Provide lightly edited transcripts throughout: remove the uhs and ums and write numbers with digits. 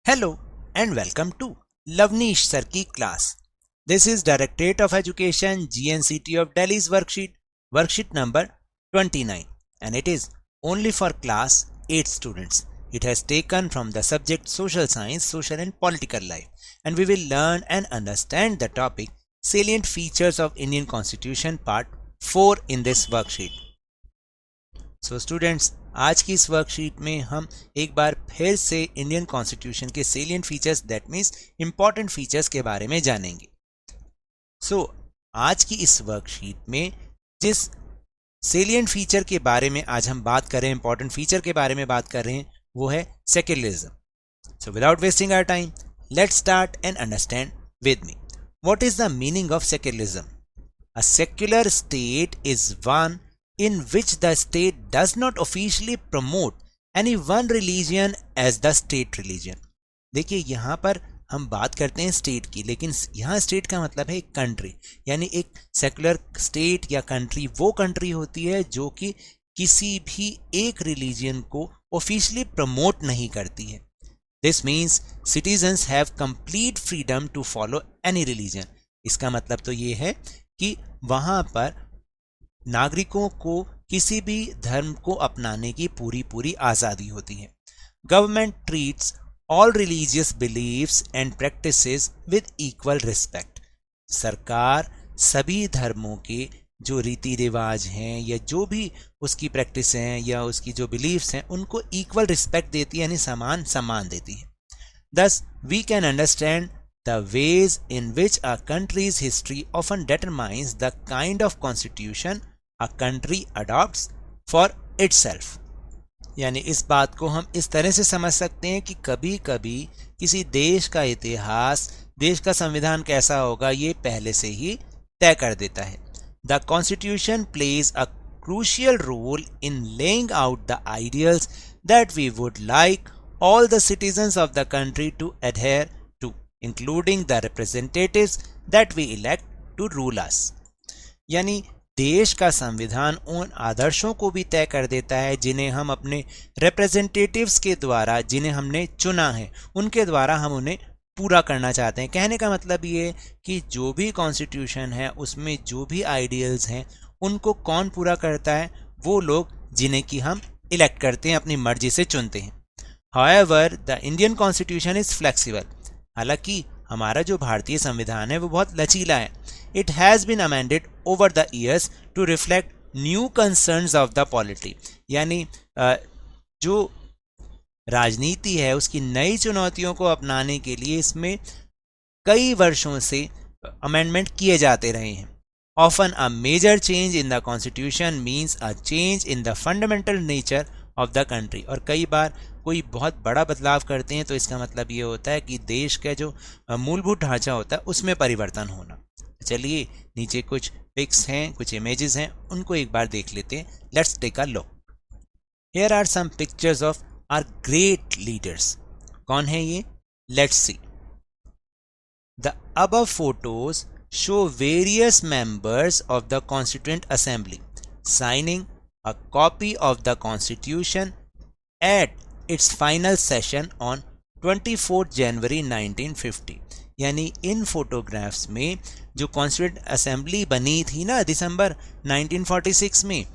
Hello and welcome to Lavnish Sir की class. This is Directorate of Education GNCT of Delhi's worksheet number 29, and it is only for class 8 students. It has taken from the subject social science, social and political life, and we will learn and understand the topic salient features of Indian Constitution part 4 in this worksheet. So students, आज की इस worksheet में हम एक बार फिर से Indian constitution के salient features that means important features के बारे में जानेंगे। आज की इस वर्कशीट में जिस सेलिएंट फीचर के बारे में आज हम बात कर रहे हैं, इंपॉर्टेंट फीचर के बारे में बात कर रहे हैं, वो है secularism. So without wasting our time, let's start and understand with me what is the meaning of secularism. A secular state is one in which the state does not officially promote any one religion as the state religion। देखिए यहाँ पर हम बात करते हैं state की, लेकिन यहाँ स्टेट का मतलब है एक कंट्री, यानी एक सेकुलर स्टेट या कंट्री वो कंट्री होती है जो कि किसी भी एक रिलीजन को ऑफिशियली प्रमोट नहीं करती है। This means citizens have complete freedom to follow any religion. इसका मतलब तो ये है कि वहाँ पर नागरिकों को किसी भी धर्म को अपनाने की पूरी आज़ादी होती है। Government treats all religious believes and practices with equal respect. सरकार सभी धर्मों के जो रीति रिवाज हैं या जो भी उसकी प्रैक्टिस हैं या उसकी जो बिलीव्स हैं उनको इक्वल रिस्पेक्ट देती है, यानी समान सम्मान देती है। Thus we can understand the ways in which a country's history often determines the kind of constitution a country adopts for itself। यानी इस बात को हम इस तरह से समझ सकते हैं कि कभी कभी किसी देश का इतिहास, देश का संविधान कैसा होगा, ये पहले से ही तय कर देता है। The constitution plays a crucial role in laying out the ideals that we would like all the citizens of the country to adhere to, including the representatives that we elect to rule us। यानी देश का संविधान उन आदर्शों को भी तय कर देता है जिन्हें हम अपने रिप्रेजेंटेटिव्स के द्वारा, जिन्हें हमने चुना है, उनके द्वारा हम उन्हें पूरा करना चाहते हैं। कहने का मतलब ये है कि जो भी कॉन्स्टिट्यूशन है उसमें जो भी आइडियल्स हैं उनको कौन पूरा करता है? वो लोग जिन्हें कि हम इलेक्ट करते हैं, अपनी मर्जी से चुनते हैं। However, the Indian Constitution is flexible। हालांकि हमारा जो भारतीय संविधान है वो बहुत लचीला है। It has been amended over the years to reflect new concerns of the polity। यानी जो राजनीति है उसकी नई चुनौतियों को अपनाने के लिए इसमें कई वर्षों से अमेंडमेंट किए जाते रहे हैं। Often a major change in the constitution means a change in the fundamental nature of the country। और कई बार कोई बहुत बड़ा बदलाव करते हैं तो इसका मतलब ये होता है कि देश का जो मूलभूत ढांचा होता है उसमें परिवर्तन होना। चलिए नीचे कुछ पिक्स हैं, कुछ इमेजेस हैं, उनको एक बार देख लेते हैं। Let's take a look. Here are some pictures of our great leaders. कौन है ये? Let's see. The above photos show various members of the constituent assembly signing a copy of the constitution at its final session on 24 January 1950। यानी इन photographs में जो constituent assembly बनी थी ना दिसंबर 1946 में,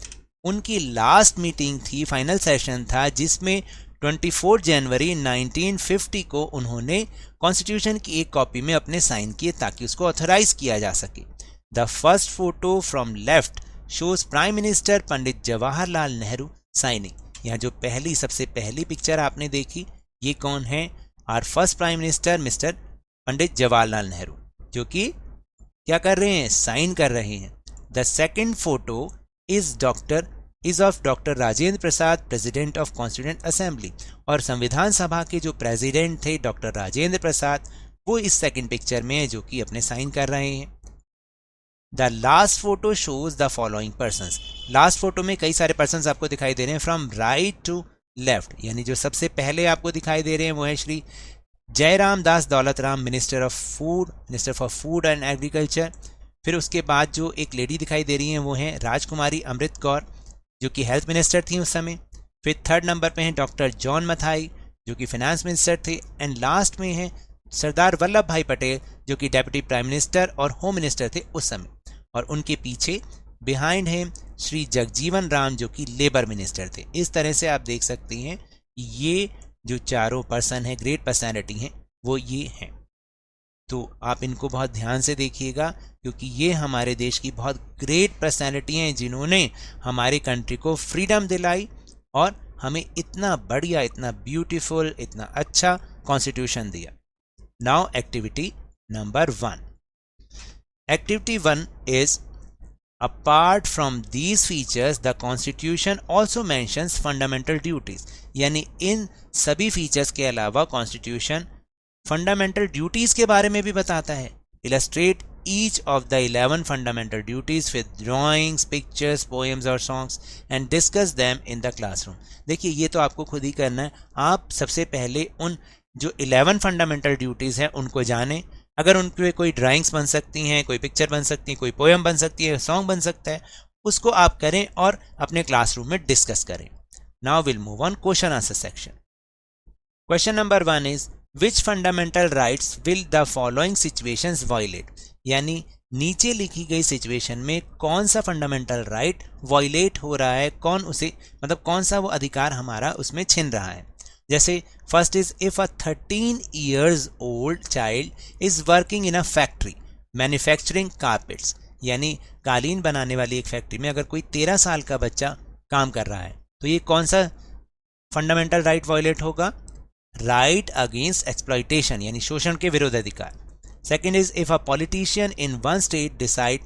उनकी लास्ट मीटिंग थी, फाइनल सेशन था, जिसमें 24 जनवरी 1950 को उन्होंने कॉन्स्टिट्यूशन की एक कॉपी में अपने साइन किए ताकि उसको ऑथराइज किया जा सके। The first photo from left shows prime minister Pandit Jawaharlal Nehru signing. यहाँ जो सबसे पहली पिक्चर आपने देखी, ये कौन है? Our first prime minister mister Pandit Jawaharlal Nehru, जो कि क्या कर रहे हैं? साइन कर रहे हैं। The second photo is of doctor Rajendra Prasad, president of constituent assembly. और संविधान सभा के जो प्रेसिडेंट थे डॉक्टर राजेंद्र प्रसाद, वो इस सेकेंड पिक्चर में है जो कि अपने साइन कर रहे हैं। The last photo shows the following persons. Last photo में कई सारे पर्सन्स आपको दिखाई दे रहे हैं फ्रॉम राइट टू लेफ्ट। यानी जो सबसे पहले आपको दिखाई दे रहे हैं वो है Shri Jairam Das Daulatram, minister for food and agriculture. फिर उसके बाद जो एक लेडी दिखाई दे रही हैं वो हैं राजकुमारी अमृत कौर, जो कि हेल्थ मिनिस्टर थी उस समय। फिर थर्ड नंबर पे हैं डॉक्टर जॉन मथाई, जो कि फाइनेंस मिनिस्टर थे, एंड लास्ट में है सरदार वल्लभ भाई पटेल जो कि डेप्यूटी प्राइम मिनिस्टर और होम मिनिस्टर थे उस समय, और उनके पीछे बिहाइंड है श्री जगजीवन राम जो कि लेबर मिनिस्टर थे। इस तरह से आप देख सकते हैं ये जो चारों पर्सन है, ग्रेट पर्सनैलिटी हैं, वो ये हैं। तो आप इनको बहुत ध्यान से देखिएगा क्योंकि ये हमारे देश की बहुत ग्रेट पर्सनैलिटी हैं जिन्होंने हमारी कंट्री को फ्रीडम दिलाई और हमें इतना बढ़िया, इतना ब्यूटीफुल, इतना अच्छा कॉन्स्टिट्यूशन दिया। Now activity number 1. Activity 1 is, apart from these features the constitution also mentions fundamental duties. यानी इन सभी फीचर्स के अलावा कॉन्स्टिट्यूशन फंडामेंटल ड्यूटीज के बारे में भी बताता है। Illustrate each of the 11 fundamental duties with drawings, pictures, poems और songs and discuss them in the classroom. देखिए ये तो आपको खुद ही करना है। आप सबसे पहले उन जो 11 फंडामेंटल ड्यूटीज हैं उनको जानें। अगर उनके कोई ड्राइंग्स बन सकती हैं, कोई पिक्चर बन सकती है, कोई पोएम बन सकती है, सॉन्ग बन सकता है, उसको आप करें और अपने क्लासरूम में डिस्कस करें। Now will move on question answer section. Question number 1 is, which fundamental rights will the following situations violate? यानी नीचे लिखी गई सिचुएशन में कौन सा फंडामेंटल राइट वायलेट हो रहा है, कौन उसे मतलब कौन सा वो अधिकार हमारा उसमें छिन रहा है। जैसे first is, if a 13 years old child is working in a factory manufacturing carpets, यानी कालीन बनाने वाली एक फैक्ट्री में अगर कोई 13 साल का बच्चा काम कर रहा है तो ये कौन सा फंडामेंटल राइट वायलेट होगा? राइट अगेंस्ट एक्सप्लॉयटेशन, यानी शोषण के विरुद्ध अधिकार। Second is, if a politician in one state decide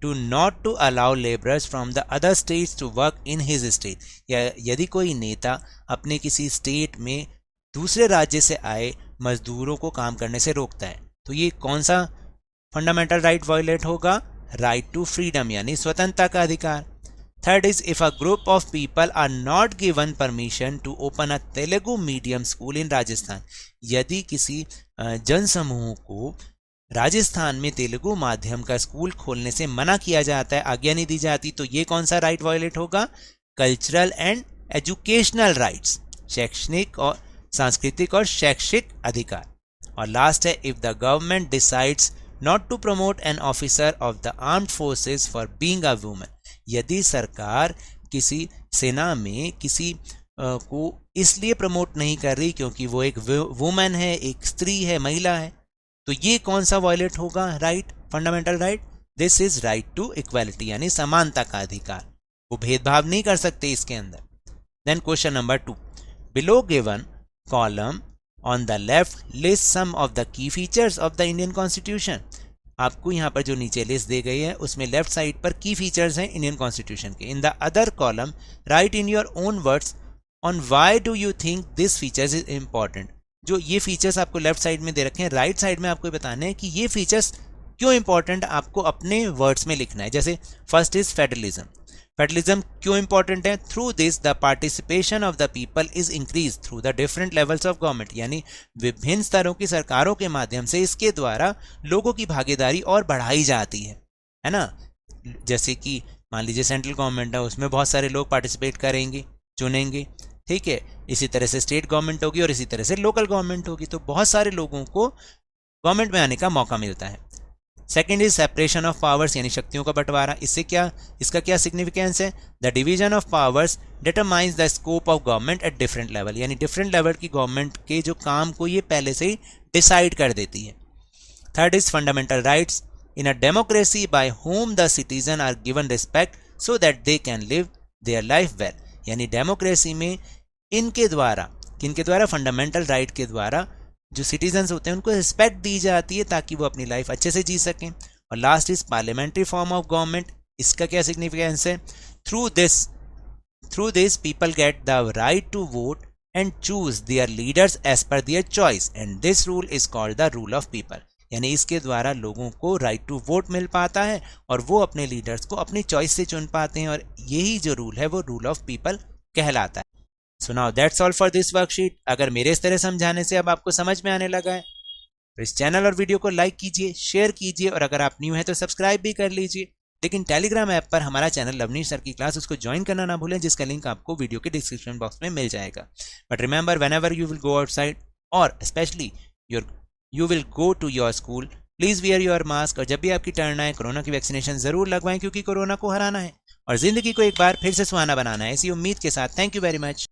to not to allow laborers from the other states to work in his state, या यदि कोई नेता अपने किसी स्टेट में दूसरे राज्य से आए मजदूरों को काम करने से रोकता है तो ये कौन सा फंडामेंटल राइट वायलेट होगा? राइट टू फ्रीडम, यानी स्वतंत्रता का अधिकार। Third is, if a group of people are not given permission to open a Telugu medium school in Rajasthan, यदि किसी जनसमूह को राजस्थान में तेलुगु माध्यम का स्कूल खोलने से मना किया जाता है, आज्ञा नहीं दी जाती, तो ये कौन सा राइट वायलेट होगा? कल्चरल एंड एजुकेशनल राइट्स, शैक्षणिक और सांस्कृतिक और शैक्षिक अधिकार। और लास्ट है, if the government decides not to promote an officer of the armed forces for being a woman, यदि सरकार किसी सेना में किसी को इसलिए प्रमोट नहीं कर रही क्योंकि वो एक वुमन है, एक स्त्री है, महिला है, तो ये कौन सा वायलेट होगा right, fundamental right? This is right to equality, यानी समानता का अधिकार, वो भेदभाव नहीं कर सकते इसके अंदर। Then question number 2, below given column on the left list some of the key features of the Indian constitution. आपको यहाँ पर जो नीचे लिस्ट दी गई है उसमें लेफ्ट साइड पर की फीचर्स हैं इंडियन कॉन्स्टिट्यूशन के। In the other column right in your own words on why do you think this features is important. जो ये फीचर्स आपको लेफ्ट साइड में दे रखे हैं, राइट साइड में आपको बताना है कि ये फीचर्स क्यों इंपॉर्टेंट, आपको अपने वर्ड्स में लिखना है। जैसे फर्स्ट इज फेडरलिज्म, फेडरलिज्म क्यों इंपॉर्टेंट है? Through this the participation of the people is increase through the different levels of government, यानी विभिन्न स्तरों की सरकारों के माध्यम से इसके द्वारा लोगों की भागीदारी और बढ़ाई जाती है ना। जैसे कि मान लीजिए सेंट्रल गवर्नमेंट है, उसमें बहुत सारे लोग पार्टिसिपेट करेंगे, चुनेंगे, ठीक है। इसी तरह से स्टेट गवर्नमेंट होगी और इसी तरह से लोकल गवर्नमेंट होगी, तो बहुत सारे लोगों को गवर्नमेंट में आने का मौका मिलता है। Second is separation of powers, यानी शक्तियों का बंटवारा। इसका क्या सिग्निफिकेंस है? The division of powers determines the scope of government at different level, यानी डिफरेंट लेवल की गवर्नमेंट के जो काम को ये पहले से ही डिसाइड कर देती है। Third is fundamental rights in a democracy by whom the citizen are given respect so that they can live their life well, यानी डेमोक्रेसी में इनके द्वारा, किनके द्वारा? फंडामेंटल राइट के द्वारा जो सिटीजन्स होते हैं उनको रिस्पेक्ट दी जाती है ताकि वो अपनी लाइफ अच्छे से जी सकें। और last is parliamentary form of government, इसका क्या सिग्निफिकेंस है? Through this people get the right to vote and choose their leaders as per their choice and this rule is called the rule of people, यानी इसके द्वारा लोगों को right to vote मिल पाता है और वो अपने लीडर्स को अपनी चॉइस से चुन पाते हैं, और यही जो रूल है वो रूल ऑफ पीपल कहलाता है। So now that's all for this worksheet. अगर मेरे इस तरह समझाने से अब आपको समझ में आने लगा है तो इस चैनल और वीडियो को लाइक कीजिए, शेयर कीजिए, और अगर आप न्यू हैं तो सब्सक्राइब भी कर लीजिए लेकिन टेलीग्राम ऐप पर हमारा चैनल लवनीश सर की क्लास, उसको ज्वाइन करना ना भूलें, जिसका लिंक आपको वीडियो के डिस्क्रिप्शन बॉक्स में मिल जाएगा. But remember, whenever you will go outside और specially you will go to your school, please wear your mask. और जब भी आपकी टर्न आए कोरोना की वैक्सीनेशन ज़रूर लगवाएं, क्योंकि कोरोना को हराना है और ज़िंदगी को एक बार फिर से सुहाना बनाना है. इसी उम्मीद के साथ थैंक यू वेरी मच.